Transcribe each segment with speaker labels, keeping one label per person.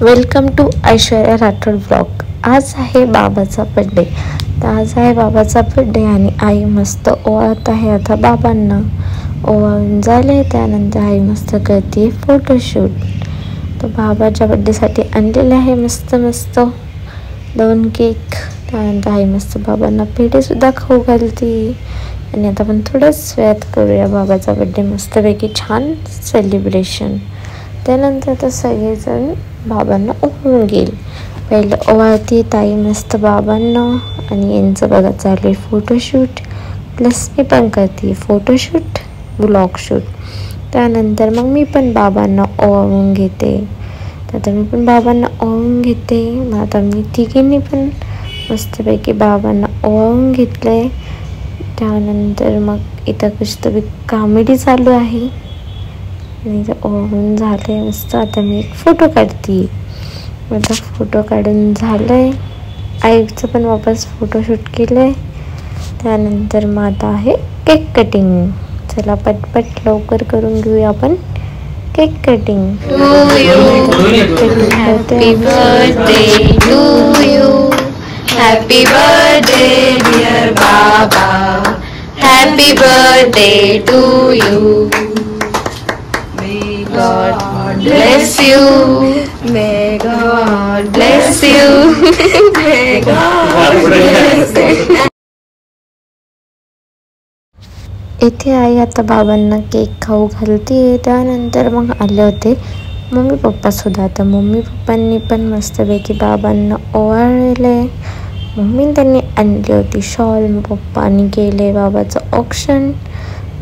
Speaker 1: Welcome to Aishwarya Rathod blog. आज आहे बाबाचा birthday. तर आज आहे बाबाचा बर्थडे आणि आई मस्त ओवाळत आहे आता बाबांना। ओवाळून झाले त्यानंतर आई मस्त करते फोटोशूट। तर बाबाच्या बर्थडेसाठी आणलेले आहे मस्त मस्त 2 केक। त्यानंतर आई मस्त बाबांना पेढे सुद्धा खाऊ घालते आणि आता आपण थोड्याच वेळात करूया बाबाचा बर्थडे मस्तपैकी छान सेलिब्रेशन। त्यानंतर आता सगळेजण बाबांना ओवाळून गेल। पहिले ओवाळती ताई मस्त बाबांना आणि यांचं बघा चालू आहे फोटोशूट प्लस मी पण करते फोटोशूट व्लॉग शूट। त्यानंतर मग मी पण बाबांना ओवाळून घेते। तर आता मी पण बाबांना ओवाळून घेते। मग आता मी तिघींनी पण मस्तपैकी बाबांना ओवाळून घेतलंय। त्यानंतर मग इथं कुठतरी कॉमेडी चालू आहे आणि ओवाळून झाले मस्त। आता मी एक फोटो काढते। माझा फोटो काढून झालंय। आईचं पण वापस फोटोशूट केलंय। त्यानंतर मग आता आहे केक कटिंग। चला पटपट लवकर करून घेऊया आपण cake cutting.
Speaker 2: Happy birthday to you, happy birthday dear baba, happy birthday to you. God bless you. May God bless you. May God bless you.
Speaker 1: इथे आई आता बाबांना केक खाऊ घालते। त्यानंतर मग आले होते मम्मी पप्पा सुद्धा। आता मम्मी पप्पांनी पण मस्तपैकी बाबांना ओवाळले। मम्मी त्यांनी आणली होती शॉल, पप्पांनी केले बाबाचं ऑक्शन।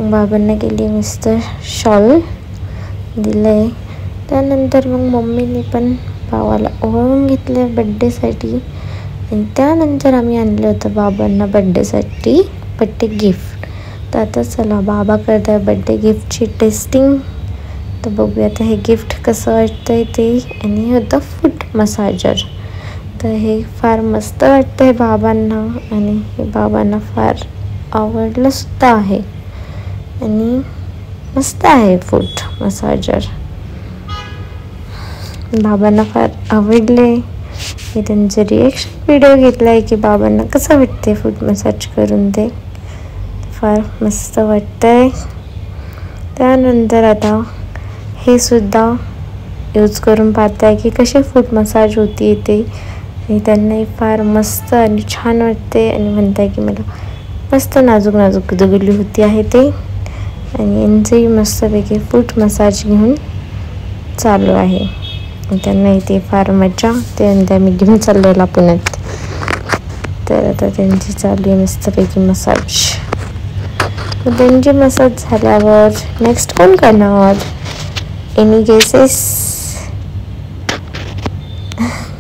Speaker 1: बाबांना केली मस्त शॉल दिलंय। त्यानंतर मग मम्मीने पण बाबाला ओवाळून घेतले बड्डेसाठी आणि त्यानंतर आम्ही आणलं होतं बाबांना बड्डेसाठी बड्डे गिफ्ट। तर आता चला बाबा करत आहे बड्डे गिफ्टची टेस्टिंग। तर बघूया आता हे गिफ्ट कसं वाटतंय ते। आणि हे होतं फूट मसाजर। तर हे फार मस्त वाटतंय बाबांना आणि हे बाबांना फार आवडलं सुद्धा आहे आणि मस्त आहे फूट मसाजर। बाबांना फार आवडले। मी त्यांचे रिएक्शन व्हिडिओ घेतला आहे की बाबांना कसं वाटते फूट मसाज करून ते फार मस्त वाटतंय। त्यानंतर आता हे सुद्धा यूज करून पाहताय की कसे फूट मसाज होती ते आणि त्यांनाही फार मस्त आणि छान वाटते आणि म्हणताय की मला मस्त नाजूक नाजूक गुदगुली होती आहे ते आणि यांचंही मस्तपैकी फूट मसाज घेऊन चालू आहे। त्यांना इथे फार मजा। त्यानंतर मी घेऊन चाललेला पुण्यात। तर आता त्यांची चालू आहे मस्तपैकी मसाज। त्यांची मसाज झाल्यावर नेक्स्ट कोण करणार? Any guesses?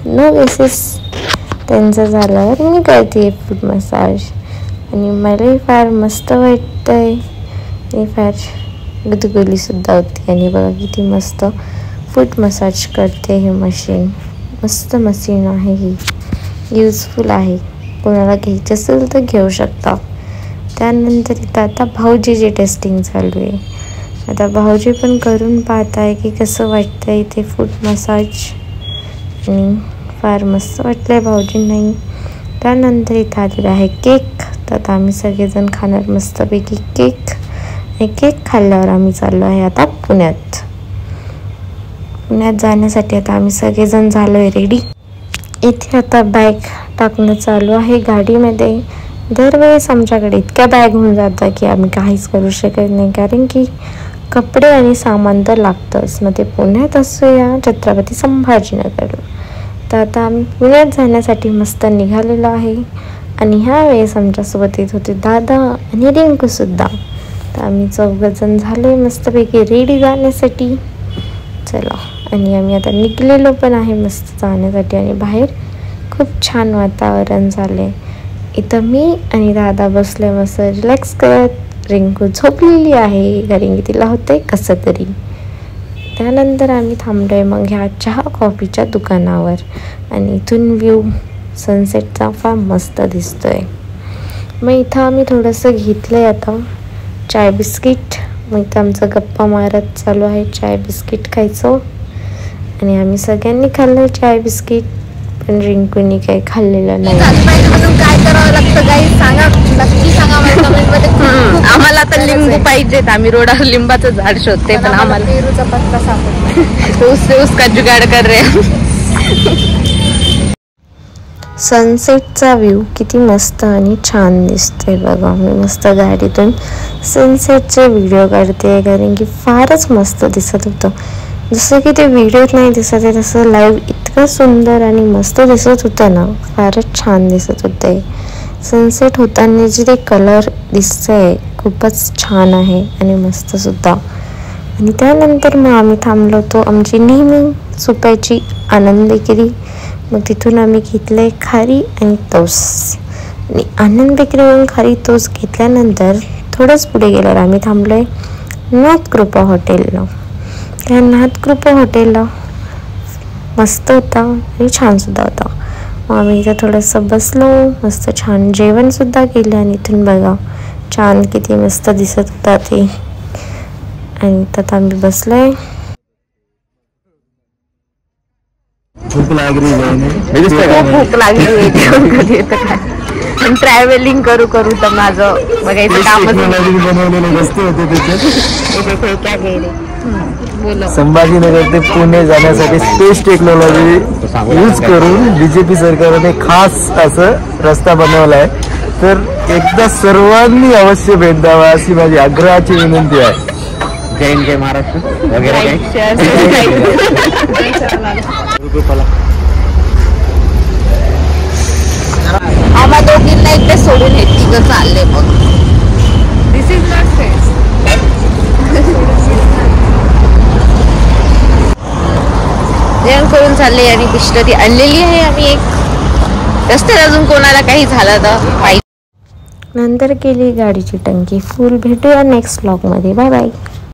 Speaker 1: No guesses. त्यांचं झाल्यावर मी करते फूट मसाज आणि मलाही फार मस्त वाटतंय आणि फार गुदगुली सुद्धा होती। आणि बघा किती मस्त फूट मसाज करते हे मशीन। मस्त मशीन आहे ही, यूजफुल आहे। कोणाला घ्यायची असेल तर घेऊ शकता। त्यानंतर इथं आता भाऊजीची टेस्टिंग चालू आहे। आता भाऊजी पण करून पाहत आहे की कसं वाटतंय ते फूट मसाज आणि फार मस्त वाटलंय भाऊजींनाही। त्यानंतर इथं आलेला आहे केक। तर आता आम्ही सगळेजण खाणार मस्तपैकी केक। हे केक खाल्ल्यावर आम्ही चाललो आहे आता पुण्यात जाण्यासाठी। आता आम्ही सगळेजण झालो आहे रेडी। इथे आता बॅग टाकणं चालू आहे गाडीमध्ये। दरवेळेस आमच्याकडे इतक्या बॅग होऊन जातात की आम्ही काहीच करू शकत नाही, कारण की कपडे आणि सामान तर लागतंच। मग ते पुण्यात असो या छत्रपती संभाजीनगरला। तर आता आम्ही पुण्यात जाण्यासाठी मस्त निघालेलो आहे आणि ह्या वेळेस आमच्यासोबत येत होते दादा आणि रिंकूसुद्धा। तर आम्ही 4 जण झालो मस्तपैकी रेडी जाण्यासाठी। चला आणि आम्ही आता निघलेलो पण आहे मस्त जाण्यासाठी आणि बाहेर खूप छान वातावरण झाले। इथं मी आणि दादा बसले मस्त रिलॅक्स करत। रिंकू झोपलेली आहे कारण की तिला होतंय कसं तरी। त्यानंतर आम्ही थांबलोय मग ह्या चहा कॉफीच्या दुकानावर आणि इथून व्ह्यू सनसेटचा फार मस्त दिसतोय। मग इथं आम्ही थोडंसं घेतलंय आता चाय बिस्किट। मग इथं आमचं गप्पा मारत चालू आहे चाय बिस्किट खायचं आणि आम्ही सगळ्यांनी खाल्लं चाय बिस्किट, पण रिंकूनी काही खाल्लेलं नाही.
Speaker 2: काय करावं लागतं काही सांगा, नक्की सांगा मला कमेंटमध्ये. आम्हाला आता लिंबू पाहिजेत, आम्ही रोडावर लिंबाचं झाड शोधते, पण आम्हाला पेरूचा पत्ता सापडला. उसका जुगाड कर रे.
Speaker 1: सनसेटचा व्ह्यू किती मस्त आणि छान दिसतोय बघा. मी मस्त गाडीतून सनसेटचे व्हिडिओ काढते, कारण की फारच मस्त दिसत होतं. जसं की ते व्हिडिओत नाही दिसत आहे तसं लाईव्ह इतकं सुंदर आणि मस्त दिसत होतं ना, फारच छान दिसत होते. सनसेट होताना जे ते कलर दिसतंय खूपच छान आहे आणि मस्त सुद्धा. आणि त्यानंतर मग आम्ही थांबलो होतो आमची नेहमी सुपायची आनंद बेकरी. मग तिथून आम्ही घेतले खारी आणि टोस. आणि आनंद बेकरीवरून खारी टोस घेतल्यानंतर थोडंच पुढे गेल्यावर आम्ही थांबलो आहे नॉर्थ कृपा हॉटेलला. त्या नॉर्थ कृपा हॉटेलला मस्त होता आणि छानसुद्धा होता. मग आम्ही इथं थोडंसं बसलो, मस्त छान जेवणसुद्धा केलं. आणि इथून बघा छान किती मस्त दिसत होता ते. आणि त्यात आम्ही बसलोय.
Speaker 2: भूक लागली आहे. ट्रॅव्हलिंग करू तर माझं बघायचं कामच.
Speaker 3: संभाजीनगर ते पुणे जाण्यासाठी स्पेस टेक्नॉलॉजी यूज करून बीजेपी सरकारने खास असं रस्ता बनवला आहे. तर एकदा सर्वांनी अवश्य भेट द्यावा अशी माझी आग्रहाची विनंती आहे. जय हिंद, जय महाराष्ट्र वगैरे.
Speaker 2: आम्हा दोघींना इकडे सोडून हे तिघं चालले. मग दिस इज नॉट फेअर. जेवण करून चालले आणि बिस्लरी आणलेली आहे आम्ही एक. रस्त्यात अजून कोणाला काही झालं तर
Speaker 1: नंतर केली गाडीची टंकी फुल. भेटूया नेक्स्ट व्लॉगमध्ये. Bye bye.